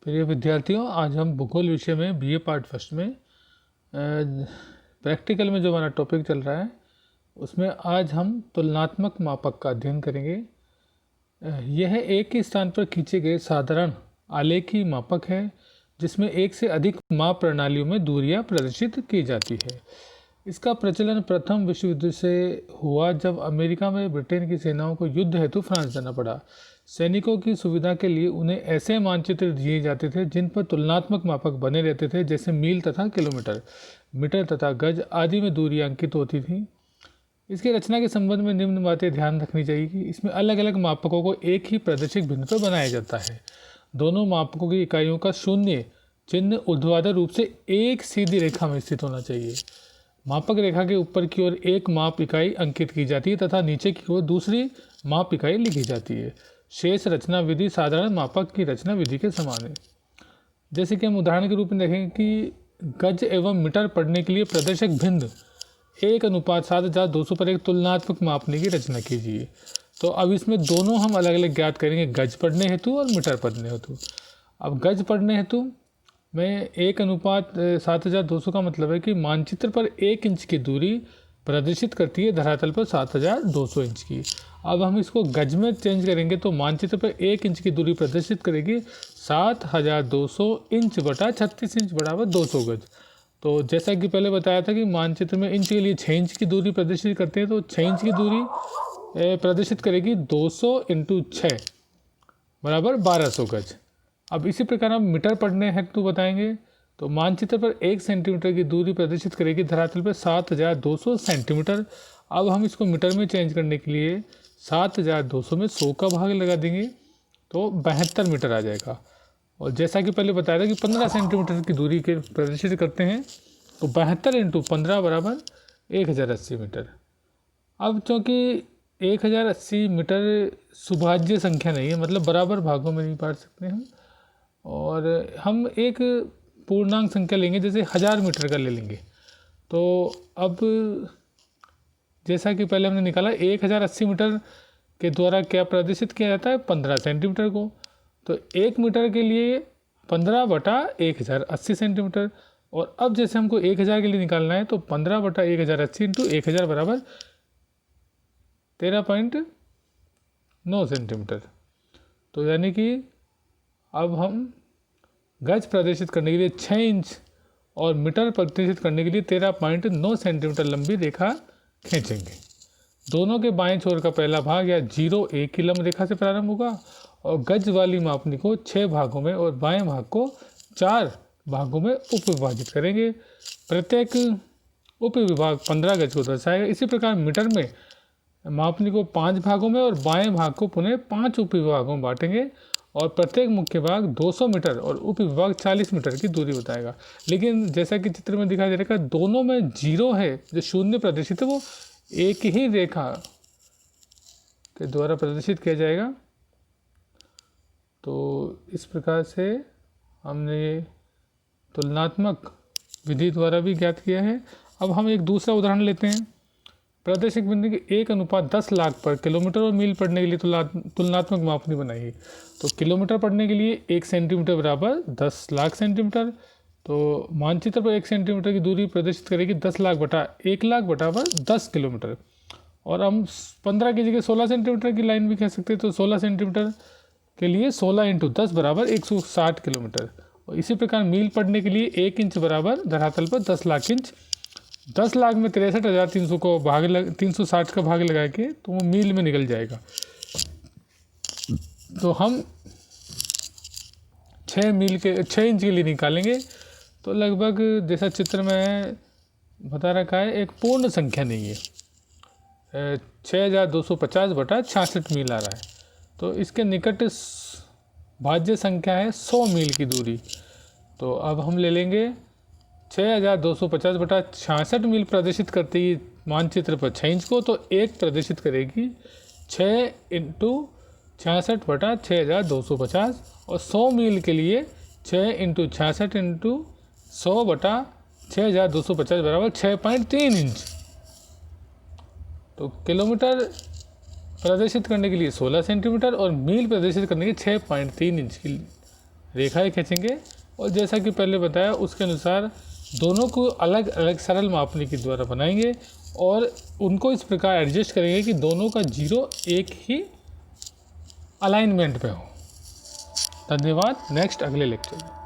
प्रिय विद्यार्थियों, आज हम भूगोल विषय में बीए पार्ट फर्स्ट में प्रैक्टिकल में जो हमारा टॉपिक चल रहा है उसमें आज हम तुलनात्मक मापक का अध्ययन करेंगे। यह एक ही स्थान पर खींचे गए साधारण आलेखी मापक है जिसमें एक से अधिक माप प्रणालियों में दूरियां प्रदर्शित की जाती है। इसका प्रचलन प्रथम विश्व युद्ध से हुआ जब अमेरिका में ब्रिटेन की सेनाओं को युद्ध हेतु फ्रांस जाना पड़ा। सैनिकों की सुविधा के लिए उन्हें ऐसे मानचित्र दिए जाते थे जिन पर तुलनात्मक मापक बने रहते थे, जैसे मील तथा किलोमीटर, मीटर तथा गज आदि में दूरियां अंकित होती थीं। इसकी रचना के संबंध में निम्न बातें ध्यान रखनी चाहिए कि इसमें अलग अलग मापकों को एक ही प्रादेशिक भिन्न पर बनाया जाता है। दोनों मापकों की इकाइयों का शून्य चिन्ह ऊर्ध्वाधर रूप से एक सीधी रेखा में स्थित होना चाहिए। मापक रेखा के ऊपर की ओर एक माप इकाई अंकित की जाती है तथा नीचे की ओर दूसरी माप इकाई लिखी जाती है। शेष रचना विधि साधारण मापक की रचना विधि के समान है। जैसे कि हम उदाहरण के रूप में देखें कि गज एवं मीटर पढ़ने के लिए प्रदर्शक भिन्न 1:7200 पर एक तुलनात्मक मापने की रचना कीजिए। तो अब इसमें दोनों हम अलग अलग ज्ञात करेंगे, गज पढ़ने हेतु और मीटर पढ़ने हेतु। अब गज पढ़ने हेतु में 1:7200 का मतलब है कि मानचित्र पर 1 इंच की दूरी प्रदर्शित करती है धरातल पर 7200 इंच की। अब हम इसको गज में चेंज करेंगे तो मानचित्र पर 1 इंच की दूरी प्रदर्शित करेगी 7200 इंच बटा 36 इंच बराबर 200 गज। तो जैसा कि पहले बताया था कि मानचित्र में इंच के लिए 6 इंच की दूरी प्रदर्शित करते हैं, तो 6 इंच की दूरी प्रदर्शित करेगी 200 × 6 बराबर 1200 गज। अब इसी प्रकार हम मीटर पढ़ने हेतु बताएंगे तो मानचित्र पर 1 सेंटीमीटर की दूरी प्रदर्शित करेगी धरातल पर 7200 सेंटीमीटर। अब हम इसको मीटर में चेंज करने के लिए 7200 में 100 का भाग लगा देंगे तो 72 मीटर आ जाएगा। और जैसा कि पहले बताया था कि 15 सेंटीमीटर की दूरी के प्रदर्शित करते हैं तो 72 × 15 बराबर 1080 मीटर। अब चूँकि 1080 मीटर सुभाज्य संख्या नहीं है, मतलब बराबर भागों में नहीं बांट सकते हम, और हम एक पूर्णांक संख्या लेंगे, जैसे 1000 मीटर का ले लेंगे। तो अब जैसा कि पहले हमने निकाला 1080 मीटर के द्वारा क्या प्रदर्शित किया जाता है, 15 सेंटीमीटर को। तो 1 मीटर के लिए 15/1080 सेंटीमीटर। और अब जैसे हमको 1000 के लिए निकालना है तो 15/1080 × 1000 बराबर 13.9 सेंटीमीटर। तो यानी कि अब हम गज प्रदर्शित करने के लिए 6 इंच और मीटर प्रदर्शित करने के लिए 13.9 सेंटीमीटर लंबी रेखा खींचेंगे। दोनों के बाएं छोर का पहला भाग या 0 एक की लंब रेखा से प्रारंभ होगा और गज वाली मापनी को 6 भागों में और बाएं भाग को 4 भागों में उप विभाजित करेंगे। प्रत्येक उप विभाग 15 गज को दर्शाएगा। इसी प्रकार मीटर में मापनी को 5 भागों में और बाएं भाग को पुनः 5 उप विभागों में बांटेंगे और प्रत्येक मुख्य भाग 200 मीटर और उप विभाग 40 मीटर की दूरी बताएगा। लेकिन जैसा कि चित्र में दिखाई दे रहा है, दोनों में 0 है, जो शून्य प्रदर्शित है वो एक ही रेखा के द्वारा प्रदर्शित किया जाएगा। तो इस प्रकार से हमने ये तुलनात्मक विधि द्वारा भी ज्ञात किया है। अब हम एक दूसरा उदाहरण लेते हैं। प्रादेशिक बिंदु की 1:10 लाख पर किलोमीटर और मील पढ़ने के लिए तुलनात्मक मापनी बनाइए। तो किलोमीटर पढ़ने के लिए 1 सेंटीमीटर बराबर 10 लाख सेंटीमीटर। तो मानचित्र पर 1 सेंटीमीटर की दूरी प्रदर्शित करेगी 10 लाख बटा 1 लाख बराबर 10 किलोमीटर। और हम 15 की जगह 16 सेंटीमीटर की लाइन भी कह सकते हैं। तो 16 सेंटीमीटर के लिए 16 × 10 बराबर 160 किलोमीटर। और इसी प्रकार मील पढ़ने के लिए 1 इंच बराबर धरातल पर 10 लाख इंच। 10 लाख में 63,300 को 360 का भाग लगा के तो वो मील में निकल जाएगा। तो हम 6 इंच के लिए निकालेंगे तो लगभग जैसा चित्र में बता रखा है एक पूर्ण संख्या नहीं है, 6250/66 मील आ रहा है। तो इसके निकट भाज्य संख्या है 100 मील की दूरी। तो अब हम ले लेंगे 6250/66 मील प्रदर्शित करती है मानचित्र पर 6 इंच को, तो एक प्रदर्शित करेगी 6 × 66/6250 और 100 मील के लिए 6 × 66 × 100/6250 बराबर 6.3 इंच। तो किलोमीटर प्रदर्शित करने के लिए 16 सेंटीमीटर और मील प्रदर्शित करने के 6.3 इंच की रेखाएं खींचेंगे और जैसा कि पहले बताया उसके अनुसार दोनों को अलग अलग सरल मापनी के द्वारा बनाएंगे और उनको इस प्रकार एडजस्ट करेंगे कि दोनों का जीरो एक ही अलाइनमेंट पे हो। धन्यवाद। नेक्स्ट अगले लेक्चर में।